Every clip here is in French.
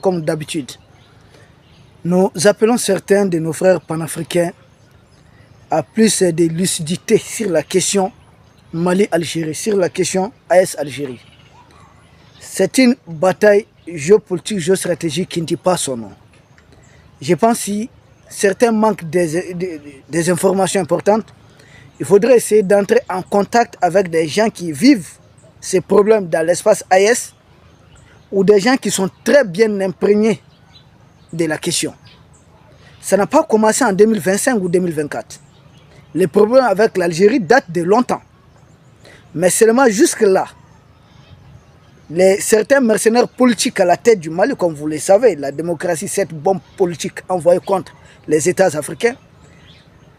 Comme d'habitude, nous appelons certains de nos frères panafricains à plus de lucidité sur la question Mali-Algérie, sur la question AS-Algérie. C'est une bataille géopolitique, géostratégique qui ne dit pas son nom. Je pense que si certains manquent des informations importantes, il faudrait essayer d'entrer en contact avec des gens qui vivent ces problèmes dans l'espace AS ou des gens qui sont très bien imprégnés de la question. Ça n'a pas commencé en 2025 ou 2024. Les problèmes avec l'Algérie datent de longtemps. Mais seulement jusque-là, certains mercenaires politiques à la tête du Mali, comme vous le savez, la démocratie, cette bombe politique envoyée contre les États africains,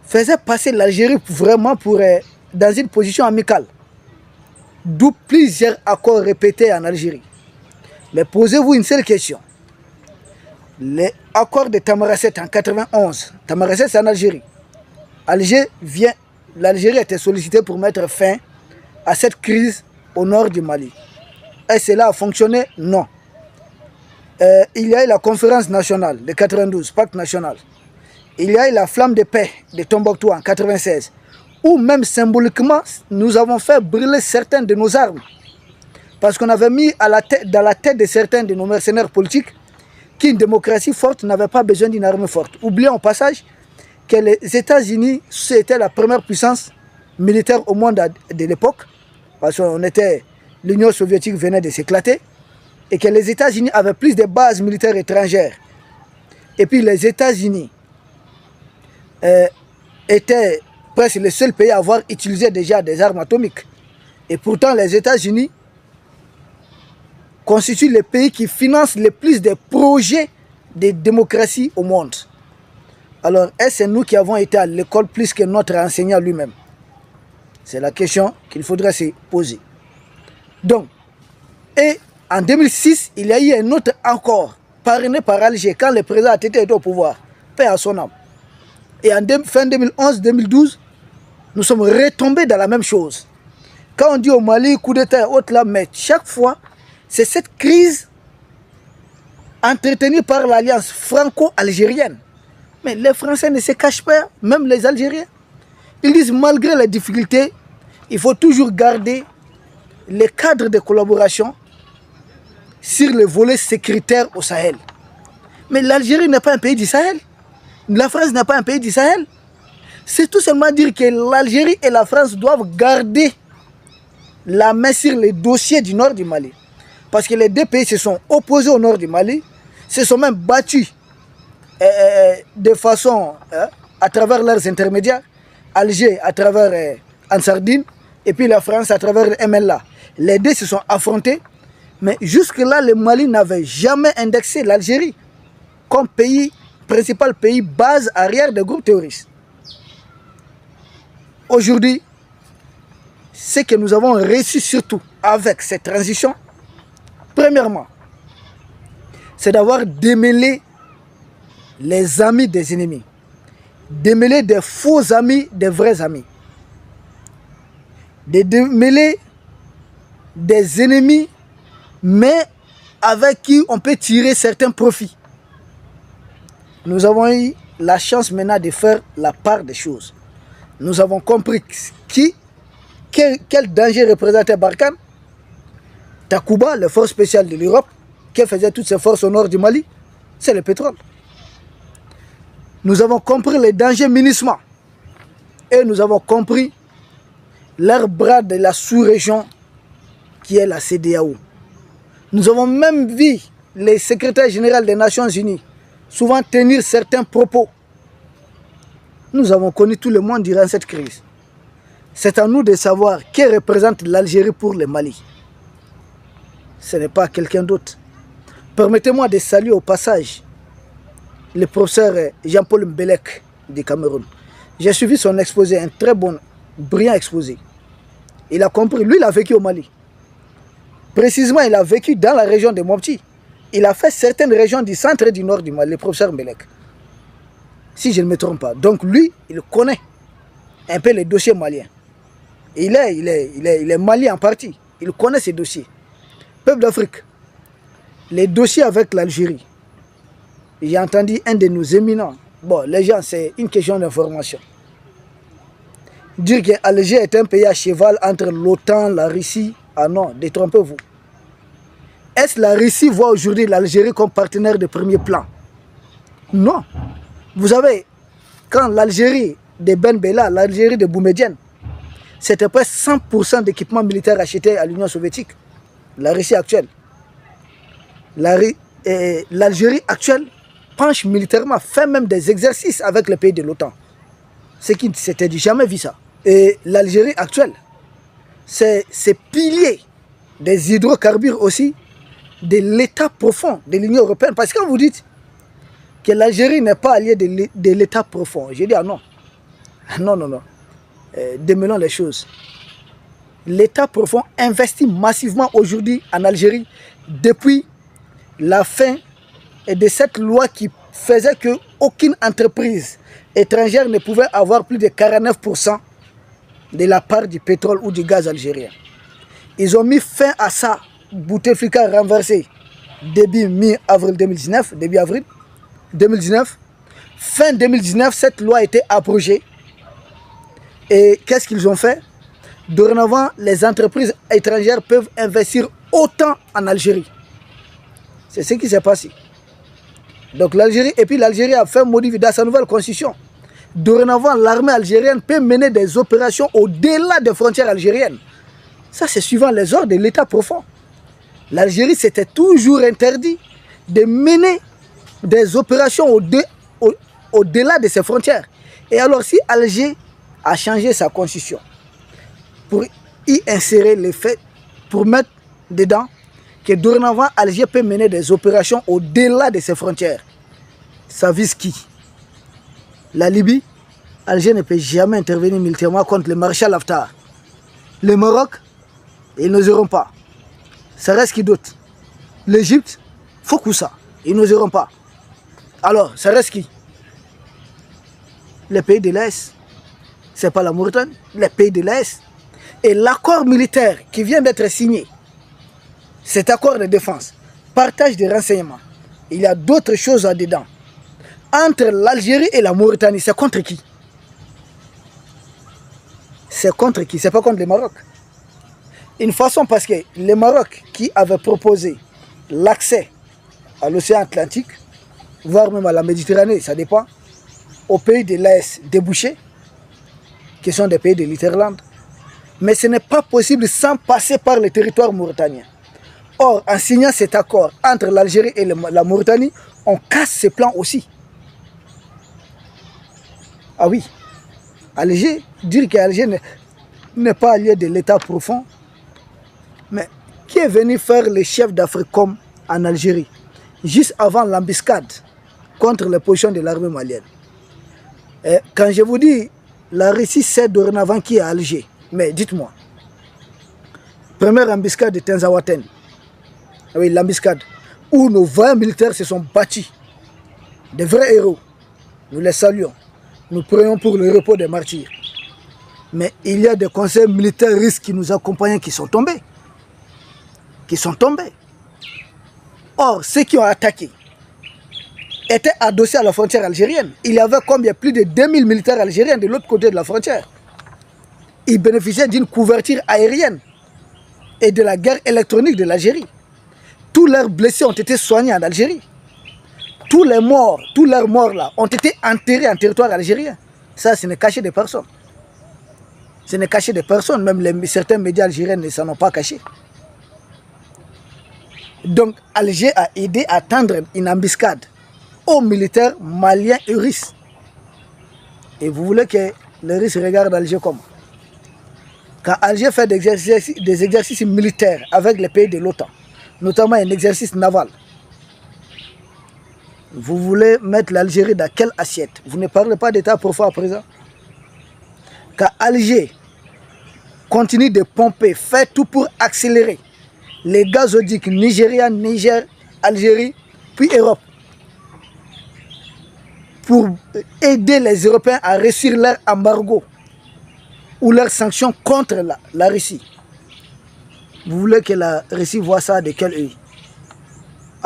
faisaient passer l'Algérie vraiment dans une position amicale. D'où plusieurs accords répétés en Algérie. Mais posez-vous une seule question. L'accord de Tamaracet en 91, Tamaracet c'est en Algérie. L'Algérie a été sollicitée pour mettre fin à cette crise au nord du Mali. Et cela a fonctionné? Non. Il y a eu la conférence nationale de 92, pacte national. Il y a eu la flamme de paix de Tombouctou en 96, où même symboliquement, nous avons fait brûler certaines de nos armes. Parce qu'on avait mis dans la tête de certains de nos mercenaires politiques qu'une démocratie forte n'avait pas besoin d'une armée forte. Oublions au passage que les États-Unis, c'était la première puissance militaire au monde de l'époque, parce que l'Union soviétique venait de s'éclater, et que les États-Unis avaient plus de bases militaires étrangères. Et puis les États-Unis étaient presque le seul pays à avoir utilisé déjà des armes atomiques. Et pourtant les États-Unis constitue le pays qui finance le plus de projets de démocratie au monde. Alors, est-ce nous qui avons été à l'école plus que notre enseignant lui-même? C'est la question qu'il faudrait se poser. Donc, et en 2006, il y a eu un autre accord parrainé par Alger quand le président a été au pouvoir, paix à son âme. Et en fin 2011-2012, nous sommes retombés dans la même chose. Quand on dit au Mali, coup d'État et autres là, mais chaque fois, c'est cette crise entretenue par l'alliance franco-algérienne. Mais les Français ne se cachent pas, même les Algériens. Ils disent malgré les difficultés, il faut toujours garder les cadres de collaboration sur le volet sécuritaire au Sahel. Mais l'Algérie n'est pas un pays du Sahel. La France n'est pas un pays du Sahel. C'est tout simplement dire que l'Algérie et la France doivent garder la main sur les dossiers du nord du Mali. Parce que les deux pays se sont opposés au nord du Mali, se sont même battus de façon à travers leurs intermédiaires, Alger à travers Ansardine, et puis la France à travers MLA. Les deux se sont affrontés, mais jusque-là, le Mali n'avait jamais indexé l'Algérie comme principal pays base arrière des groupes terroristes. Aujourd'hui, ce que nous avons réussi surtout avec cette transition, premièrement, c'est d'avoir démêlé les amis des ennemis. Démêler des faux amis des vrais amis. De démêler des ennemis, mais avec qui on peut tirer certains profits. Nous avons eu la chance maintenant de faire la part des choses. Nous avons compris quel danger représentait Barkhane. Takuba, les forces spéciales de l'Europe, qui faisait toutes ces forces au nord du Mali, c'est le pétrole. Nous avons compris les dangers MINUSMA. Et nous avons compris leur bras de la sous-région qui est la CEDEAO. Nous avons même vu les secrétaires généraux des Nations Unies souvent tenir certains propos. Nous avons connu tout le monde durant cette crise. C'est à nous de savoir que représente l'Algérie pour le Mali. Ce n'est pas quelqu'un d'autre. Permettez-moi de saluer au passage le professeur Jean-Paul Mbelek du Cameroun. J'ai suivi son exposé, un très bon, brillant exposé. Il a compris, lui il a vécu au Mali. Précisément, il a vécu dans la région de Mopti. Il a fait certaines régions du centre et du nord du Mali, le professeur Mbelek. Si je ne me trompe pas. Donc lui, il connaît un peu les dossiers maliens. Il est malien en partie. Il connaît ces dossiers. Peuple d'Afrique, les dossiers avec l'Algérie. J'ai entendu un de nos éminents. Bon, les gens, c'est une question d'information. Dire que l'Algérie est un pays à cheval entre l'OTAN, la Russie. Ah non, détrompez-vous. Est-ce que la Russie voit aujourd'hui l'Algérie comme partenaire de premier plan? Non. Vous savez, quand l'Algérie de Ben Bella, l'Algérie de Boumedienne, c'était presque 100% d'équipements militaires achetés à l'Union soviétique. La Russie actuelle. L'Algérie actuelle penche militairement, fait même des exercices avec les pays de l'OTAN. Ce qui ne s'était jamais vu ça. Et l'Algérie actuelle, c'est pilier des hydrocarbures aussi, de l'état profond de l'Union européenne. Parce que quand vous dites que l'Algérie n'est pas alliée de l'état profond, je dis ah non. Non, non, non. Démêlons les choses. L'état profond investit massivement aujourd'hui en Algérie depuis la fin de cette loi qui faisait qu'aucune entreprise étrangère ne pouvait avoir plus de 49% de la part du pétrole ou du gaz algérien. Ils ont mis fin à ça. Bouteflika renversé début mi-avril 2019, début avril 2019. Fin 2019, cette loi a été abrogée. Et qu'est-ce qu'ils ont fait? Dorénavant, les entreprises étrangères peuvent investir autant en Algérie. C'est ce qui s'est passé. Donc l'Algérie, et puis l'Algérie a fait modifier dans sa nouvelle constitution. Dorénavant, l'armée algérienne peut mener des opérations au-delà des frontières algériennes. Ça, c'est suivant les ordres de l'état profond. L'Algérie s'était toujours interdit de mener des opérations au-delà de ses frontières. Et alors, si Alger a changé sa constitution pour y insérer les faits, pour mettre dedans que dorénavant, Alger peut mener des opérations au-delà de ses frontières, ça vise qui? La Libye? Alger ne peut jamais intervenir militairement contre le maréchal Haftar. Le Maroc? Ils n'oseront pas. Ça reste qui d'autre? L'Égypte? Fokoussa. Ils n'oseront pas. Alors, ça reste qui? Les pays de l'Est. Ce n'est pas la Mauritanie. Les pays de l'Est. Et l'accord militaire qui vient d'être signé, cet accord de défense, partage des renseignements. Il y a d'autres choses là-dedans. Entre l'Algérie et la Mauritanie, c'est contre qui? C'est contre qui? C'est pas contre le Maroc. Une façon, parce que le Maroc qui avait proposé l'accès à l'océan Atlantique, voire même à la Méditerranée, ça dépend, aux pays de l'Est débouchés, qui sont des pays de l'Interland. Mais ce n'est pas possible sans passer par le territoire mauritanien. Or, en signant cet accord entre l'Algérie et la Mauritanie, on casse ces plans aussi. Ah oui, Alger, dire qu'Alger n'est pas allié de l'état profond, mais qui est venu faire le chef d'Africom en Algérie, juste avant l'embuscade contre les positions de l'armée malienne. Et quand je vous dis, la Russie sait dorénavant qui est à Alger, mais dites-moi, première embuscade de Tenzawaten, oui, l'embuscade, où nos 20 militaires se sont battus, des vrais héros, nous les saluons, nous prions pour le repos des martyrs. Mais il y a des conseils militaires russes qui nous accompagnent qui sont tombés. Or, ceux qui ont attaqué étaient adossés à la frontière algérienne. Il y avait combien? Plus de 2000 militaires algériens de l'autre côté de la frontière. Ils bénéficiaient d'une couverture aérienne et de la guerre électronique de l'Algérie. Tous leurs blessés ont été soignés en Algérie. Tous leurs morts là, ont été enterrés en territoire algérien. Ça, ce n'est caché de personne. Ce n'est caché de personne. Même certains médias algériens ne s'en ont pas caché. Donc, Alger a aidé à tendre une embuscade aux militaires maliens et russes. Et vous voulez que les Russes regardent Alger comment? Quand Alger fait des exercices militaires avec les pays de l'OTAN, notamment un exercice naval, vous voulez mettre l'Algérie dans quelle assiette? Vous ne parlez pas d'état profond à présent. Quand Alger continue de pomper, fait tout pour accélérer les gazoducs Nigeria, Niger, Algérie, puis Europe, pour aider les Européens à réussir leur embargo ou leurs sanctions contre la Russie. Vous voulez que la Russie voit ça de quel œil?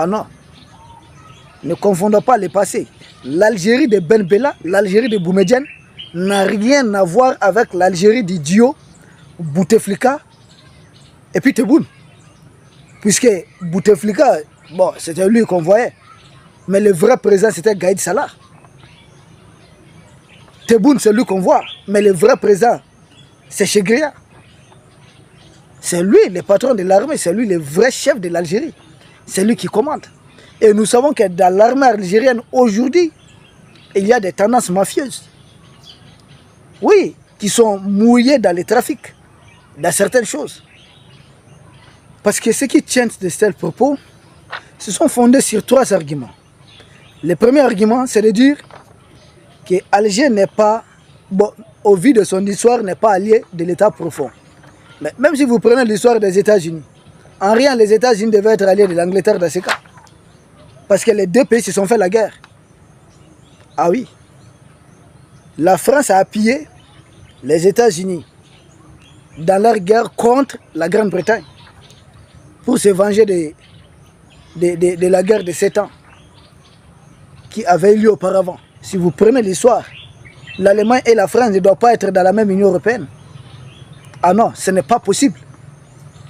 Ah non. Ne confondons pas le passé. L'Algérie de Ben Bella, l'Algérie de Boumediene n'a rien à voir avec l'Algérie d'Idio, Bouteflika et puis Tebboune. Puisque Bouteflika, bon, c'était lui qu'on voyait. Mais le vrai président, c'était Gaïd Salah. Tebboune, c'est lui qu'on voit. Mais le vrai président, c'est Chegria. C'est lui le patron de l'armée, c'est lui le vrai chef de l'Algérie. C'est lui qui commande. Et nous savons que dans l'armée algérienne, aujourd'hui, il y a des tendances mafieuses. Oui, qui sont mouillées dans les trafics, dans certaines choses. Parce que ceux qui tiennent de tels propos se sont fondés sur 3 arguments. Le premier argument, c'est de dire que Alger n'est pas, bon, au vu de son histoire, n'est pas allié de l'État profond. Mais même si vous prenez l'histoire des États-Unis, en rien, les États-Unis devaient être alliés de l'Angleterre dans ce cas. Parce que les 2 pays se sont fait la guerre. Ah oui. La France a appuyé les États-Unis dans leur guerre contre la Grande-Bretagne pour se venger de la guerre de 7 ans qui avait eu lieu auparavant. Si vous prenez l'histoire, l'Allemagne et la France ne doivent pas être dans la même Union européenne. Ah non, ce n'est pas possible.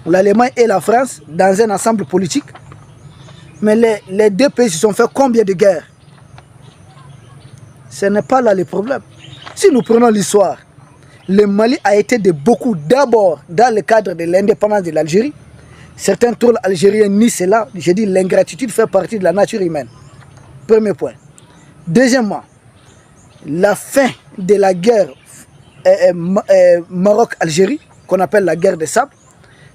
L'Allemagne et la France dans un ensemble politique. Mais les 2 pays se sont fait combien de guerres? Ce n'est pas là le problème. Si nous prenons l'histoire, le Mali a été de beaucoup d'abord dans le cadre de l'indépendance de l'Algérie. Certains trolls algériens nient cela. Je dis l'ingratitude fait partie de la nature humaine. Premier point. Deuxièmement, la fin de la guerre Maroc-Algérie, qu'on appelle la guerre des sables,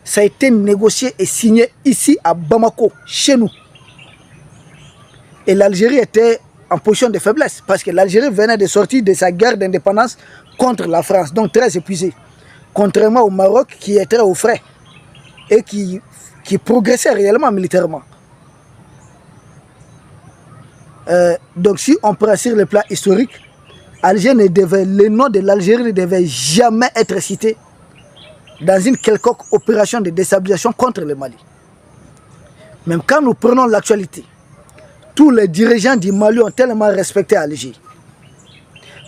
ça a été négocié et signé ici à Bamako, chez nous. Et l'Algérie était en position de faiblesse, parce que l'Algérie venait de sortir de sa guerre d'indépendance contre la France, donc très épuisée. Contrairement au Maroc, qui était au frais et qui progressait réellement militairement. Donc si on prend sur le plan historique, le nom de l'Algérie ne devait jamais être cité dans une quelconque opération de déstabilisation contre le Mali. Même quand nous prenons l'actualité, tous les dirigeants du Mali ont tellement respecté Alger.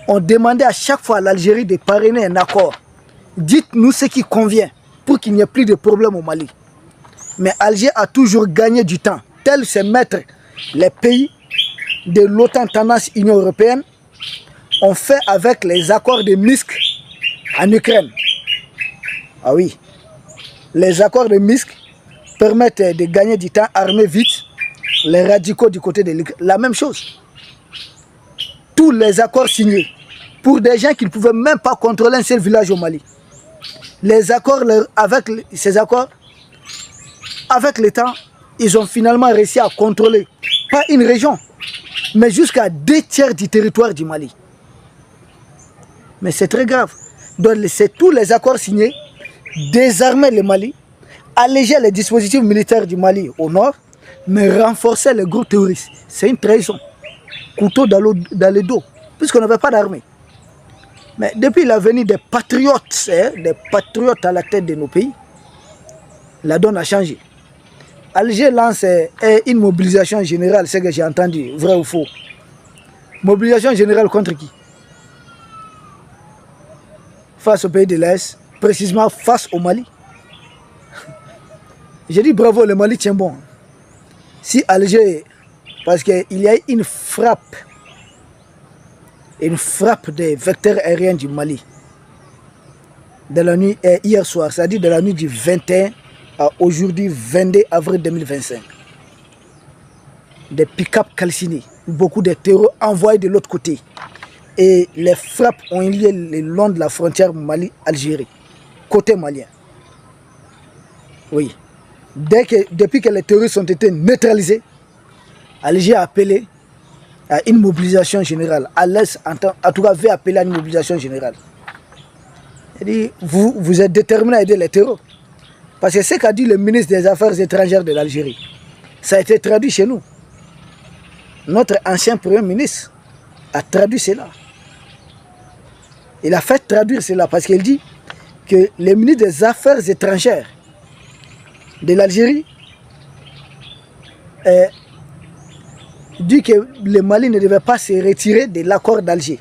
On demandait à chaque fois à l'Algérie de parrainer un accord. Dites-nous ce qui convient pour qu'il n'y ait plus de problème au Mali. Mais Alger a toujours gagné du temps. Tel se mettre les pays de l'OTAN tendance Union européenne ont fait avec les accords de Minsk en Ukraine. Ah oui, les accords de Minsk permettent de gagner du temps, armer vite les radicaux du côté de l'Ukraine. La même chose. Tous les accords signés pour des gens qui ne pouvaient même pas contrôler un seul village au Mali. Les accords, avec ces accords, avec l'État, ils ont finalement réussi à contrôler, pas une région, mais jusqu'à 2 tiers du territoire du Mali. Mais c'est très grave. Donc c'est tous les accords signés, désarmer le Mali, alléger les dispositifs militaires du Mali au nord, mais renforcer les groupes terroristes. C'est une trahison. Couteau dans le dos, puisqu'on n'avait pas d'armée. Mais depuis la venue des patriotes à la tête de nos pays, la donne a changé. Alger lance une mobilisation générale, c'est ce que j'ai entendu, vrai ou faux. Mobilisation générale contre qui? Face au pays de l'Est, précisément face au Mali. J'ai dit bravo, le Mali tient bon. Si Alger, parce qu'il y a une frappe des vecteurs aériens du Mali de la nuit, hier soir, c'est-à-dire de la nuit du 21 à aujourd'hui 22 avril 2025. Des pick-up calcinés, beaucoup de terreaux envoyés de l'autre côté. Et les frappes ont eu lieu le long de la frontière Mali-Algérie, côté malien. Oui. Depuis que les terroristes ont été neutralisés, Alger a appelé à une mobilisation générale. À l'Est, en tout cas, veut appeler à une mobilisation générale. Il dit, vous êtes déterminés à aider les terroristes. Parce que ce qu'a dit le ministre des Affaires étrangères de l'Algérie, ça a été traduit chez nous. Notre ancien Premier ministre a traduit cela. Il a fait traduire cela parce qu'il dit que le ministre des Affaires étrangères de l'Algérie dit que le Mali ne devait pas se retirer de l'accord d'Alger.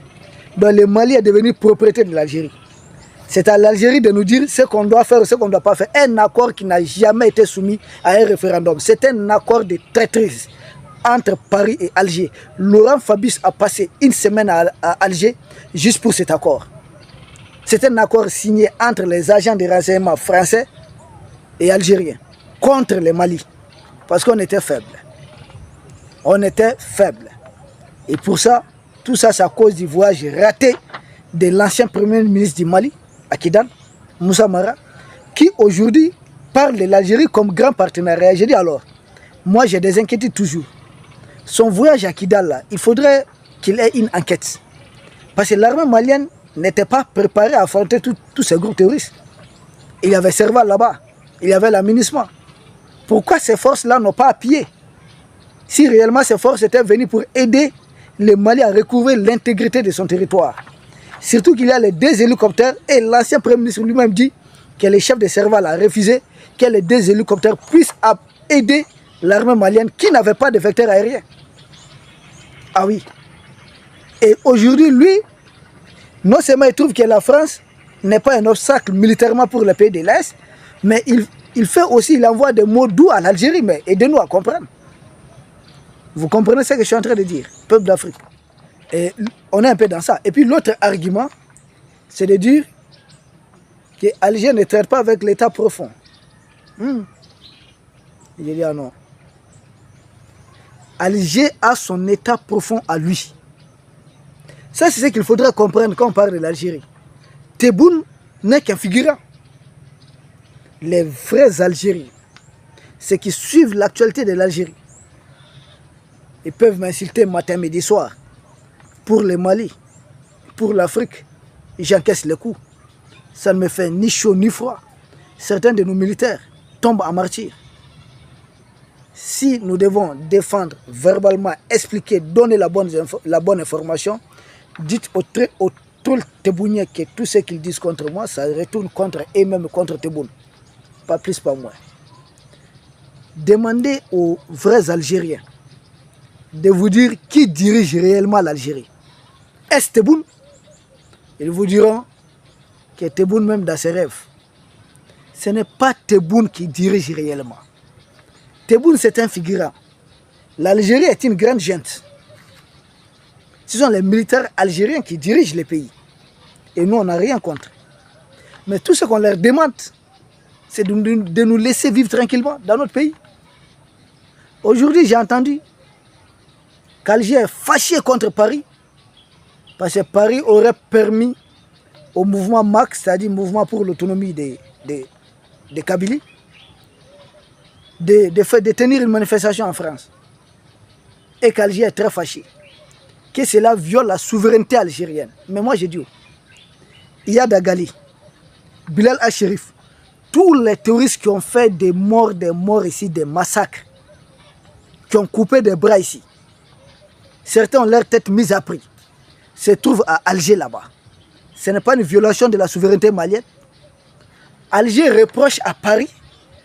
Donc le Mali est devenu propriétaire de l'Algérie. C'est à l'Algérie de nous dire ce qu'on doit faire ou ce qu'on ne doit pas faire. Un accord qui n'a jamais été soumis à un référendum. C'est un accord de traîtrise entre Paris et Alger. Laurent Fabius a passé une semaine à Alger juste pour cet accord. C'est un accord signé entre les agents de renseignement français et algériens contre le Mali. Parce qu'on était faible. On était faible. Et pour ça, tout ça, c'est à cause du voyage raté de l'ancien premier ministre du Mali, à Kidal, Moussa Mara, qui aujourd'hui parle de l'Algérie comme grand partenariat. J'ai dit alors, moi j'ai des inquiétudes toujours. Son voyage à Kidal, là, il faudrait qu'il ait une enquête. Parce que l'armée malienne n'était pas préparée à affronter tous ces groupes terroristes. Il y avait Serval là-bas, il y avait l'aménagement. Pourquoi ces forces-là n'ont pas appuyé? Si réellement ces forces étaient venues pour aider le Mali à recouvrir l'intégrité de son territoire. Surtout qu'il y a les 2 hélicoptères et l'ancien Premier ministre lui-même dit que le chef de Serval a refusé que les 2 hélicoptères puissent aider l'armée malienne qui n'avait pas de vecteur aérien. Ah oui. Et aujourd'hui, lui, non seulement il trouve que la France n'est pas un obstacle militairement pour le pays de l'Est, mais il fait aussi, il envoie des mots doux à l'Algérie, mais aidez-nous à comprendre. Vous comprenez ce que je suis en train de dire, peuple d'Afrique. Et on est un peu dans ça. Et puis l'autre argument, c'est de dire que Alger ne traite pas avec l'État profond. Il dit ah non. Alger a son État profond à lui. Ça, c'est ce qu'il faudrait comprendre quand on parle de l'Algérie. Tebboune n'est qu'un figurant. Les vrais Algériens, ceux qui suivent l'actualité de l'Algérie, ils peuvent m'insulter matin, midi, soir. Pour le Mali, pour l'Afrique, j'encaisse le coup. Ça ne me fait ni chaud ni froid. Certains de nos militaires tombent en martyr. Si nous devons défendre verbalement, expliquer, donner la bonne information, dites aux trolls tebbouniens que tout ce qu'ils disent contre moi, ça retourne contre eux-mêmes, contre Tebboune. Pas plus, pas moins. Demandez aux vrais Algériens de vous dire qui dirige réellement l'Algérie. Est-ce Tebboune? Ils vous diront que Tebboune, même dans ses rêves, ce n'est pas Tebboune qui dirige réellement. Tebboune, c'est un figurant. L'Algérie est une grande junte. Ce sont les militaires algériens qui dirigent les pays. Et nous, on n'a rien contre. Mais tout ce qu'on leur demande, c'est de nous laisser vivre tranquillement dans notre pays. Aujourd'hui, j'ai entendu qu'Alger est fâché contre Paris parce que Paris aurait permis au mouvement MAC, c'est-à-dire mouvement pour l'autonomie des Kabylie, de tenir une manifestation en France. Et qu'Alger est très fâché. Que cela viole la souveraineté algérienne. Mais moi, j'ai dit, Iyad Agali, Bilal Al-Sherif, tous les terroristes qui ont fait des morts ici, des massacres, qui ont coupé des bras ici, certains ont leur tête mise à prix, se trouvent à Alger là-bas. Ce n'est pas une violation de la souveraineté malienne. Alger reproche à Paris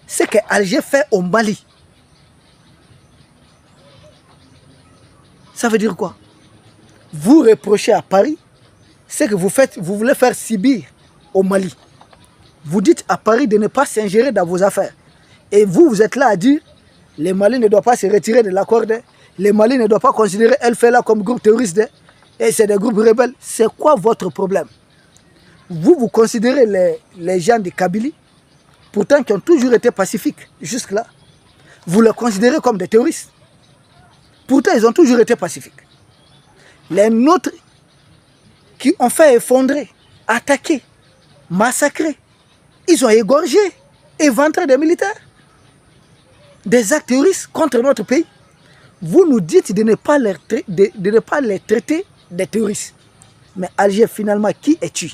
ce que Alger fait au Mali. Ça veut dire quoi? Vous reprochez à Paris ce que vous voulez faire subir au Mali. Vous dites à Paris de ne pas s'ingérer dans vos affaires. Et vous êtes là à dire les Mali ne doivent pas se retirer de l'accord. Les Mali ne doivent pas considérer El Fela comme groupe terroriste. Et c'est des groupes rebelles. C'est quoi votre problème? Vous considérez les gens de Kabylie, pourtant qui ont toujours été pacifiques jusque-là. Vous les considérez comme des terroristes. Pourtant, ils ont toujours été pacifiques. Les nôtres qui ont fait effondrer, attaquer, massacrer, ils ont égorgé, éventré des militaires, des actes terroristes contre notre pays. Vous nous dites de ne pas les traiter des terroristes. Mais Alger, finalement, qui es-tu?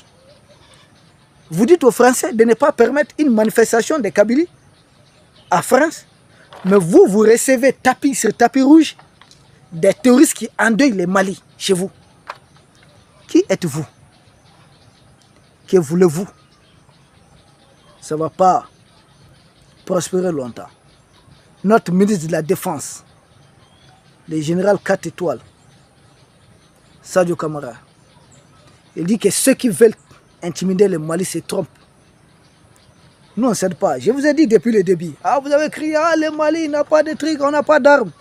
Vous dites aux Français de ne pas permettre une manifestation des Kabylie à France, mais vous recevez tapis sur tapis rouge des terroristes qui endeuillent les Mali chez vous. Qui êtes-vous? Que voulez-vous? Ça ne va pas prospérer longtemps. Notre ministre de la Défense le général 4 étoiles, Sadio Camara. Il dit que ceux qui veulent intimider le Mali se trompent. Nous, on ne cède pas. Je vous ai dit depuis le début. Ah, vous avez crié, ah, le Mali n'a pas de trucs, on n'a pas d'armes.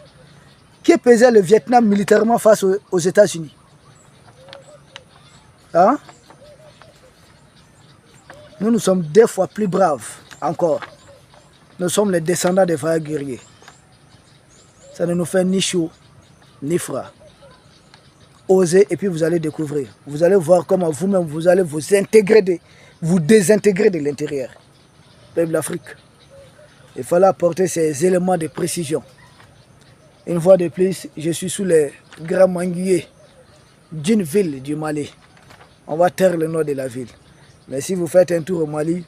Qui pesait le Vietnam militairement face aux États-Unis? Hein? Nous sommes 2 fois plus braves encore. Nous sommes les descendants des frères guerriers. Ça ne nous fait ni chaud, ni froid. Osez et puis vous allez découvrir. Vous allez voir comment vous-même vous allez vous intégrer, vous désintégrer de l'intérieur. Peuple d'Afrique. Il fallait apporter ces éléments de précision. Une fois de plus, je suis sous les grands manguiers d'une ville du Mali. On va taire le nom de la ville. Mais si vous faites un tour au Mali,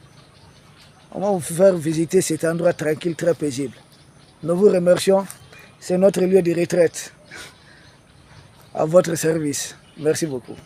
on va vous faire visiter cet endroit tranquille, très paisible. Nous vous remercions. C'est notre lieu de retraite. À votre service. Merci beaucoup.